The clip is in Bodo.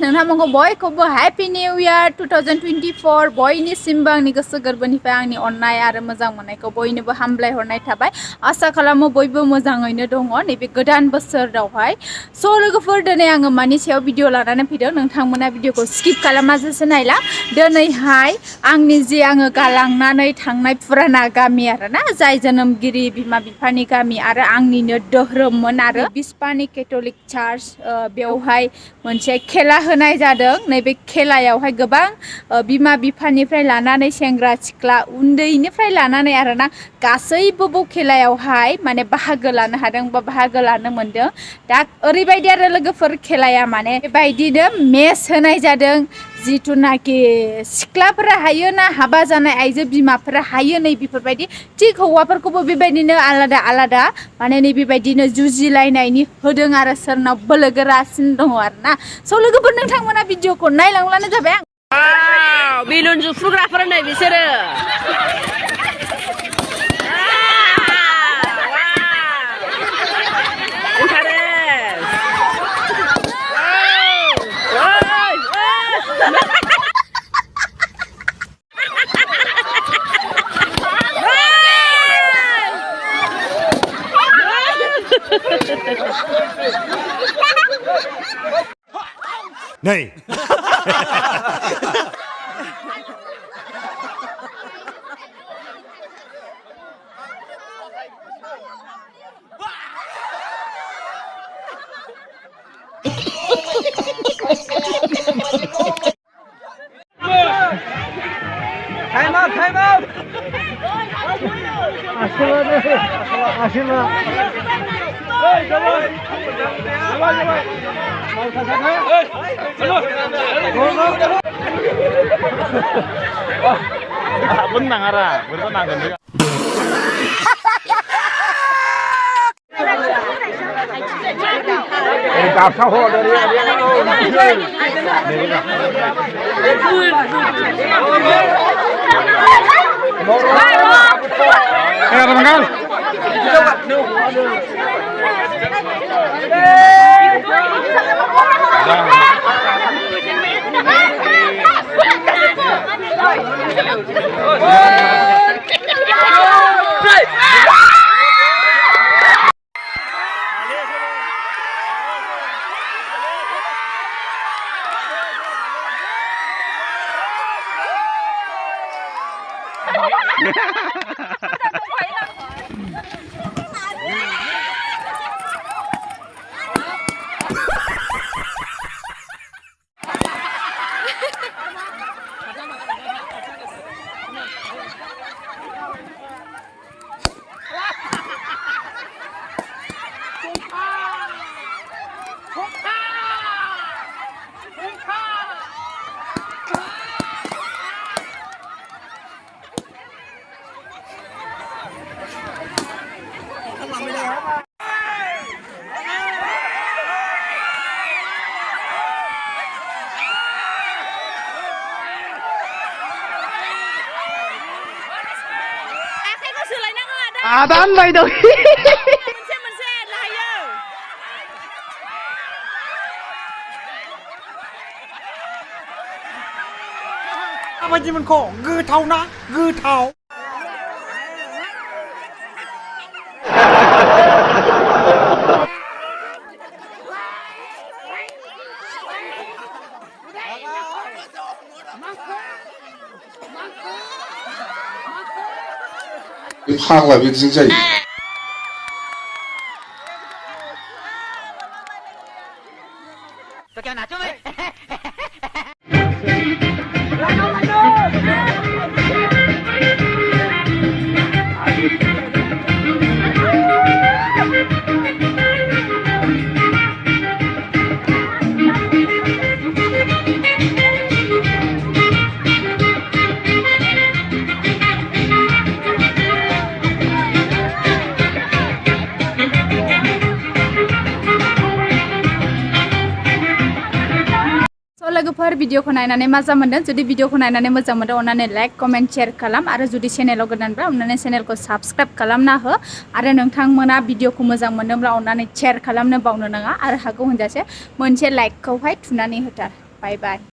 नोंथांमोनखौ बयखौबो हैप्पी न्यू इयार 2024 बयनिसिमबो आंनि गोसो गोरबोनिफ्राय आंनि अननाय आरो मोजां मोननायखौ बयनोबो हामलाय हरनाय थाबाय आसा खालामो बयबो मोजाङैनो दङ नैबे गोदान बोसोरावहाय स' लोगोफोर दिनै आङो मानि सायाव भिडिअ लानानै फैदों नोंथांमोना भिडिअखौ स्किप खालामाजासे नायला दिनैहाय आंनि जे आङो गालांनानै थांनाय फुराना गामि आरोना जाय जोनोमगिरि बिमा बिफानि गामि आरो आंनिनो धोरोममोन आरो बिस्पानि केथ'लिक चार्च बेवहाय मोनसे खेला होनाय जादों नैबे खेलायावहाय गोबां बिमा बिफानिफ्राय लानानै सेंग्रा सिख्ला उन्दैनिफ्राय लानानै आरोना गासैबो बे खेलायावहाय माने बाहागो लानो हादों बा बाहागो लानो मोनदों दा ओरैबायदि आरो लोगोफोर खेलाया माने बेबायदिनो मेच होनाय जादों जिथुनाखि सिख्लाफोरा हायो ना हाबा जानाय आइजो बिमाफोरा हायो नै बेफोरबायदि थिग हौवाफोरखौबो बेबायदिनो आलादा आलादा माने नै बेबायदिनो जुजिलायनायनि होदों आरो सोरनाव बोलो गोरासिन दङ आरोना स' लोगोफोर नोंथांमोना भिडिअखौ नायलांब्लानो जाबाय आं बेलुन जुफ्रुग्राफोर नै बिसोरो Này. Time out, time out. Asyik. Hey, jalan. Mau sasaran? Hey, benang arah, bertenang kan juga. Dari kapal dari Adan bay đâu. Apa gì mình khổ gư thau na gư thau. Hang lại việc gì vậy? Tôi kêu nào chứ mày. लोगोफोर भिडिअखौ नायनानै मोजां मोनदों जुदि भिडिअखौ नायनानै मोजां मोनदों अन्नानै लाइक कमेन्ट शेयार खालाम आरो जुदि चेनेलाव गोदानब्ला अन्नानै चेनेलखौ साबस्क्राइब खालामना हो आरो नोंथांमोना भिडिअखौ मोजां मोनदोंब्ला अन्नानै शेयार खालामनो बावनो नाङा आरो हागौ होनजासे मोनसे लाइकखौहाय थुनानै होथार बाय बाय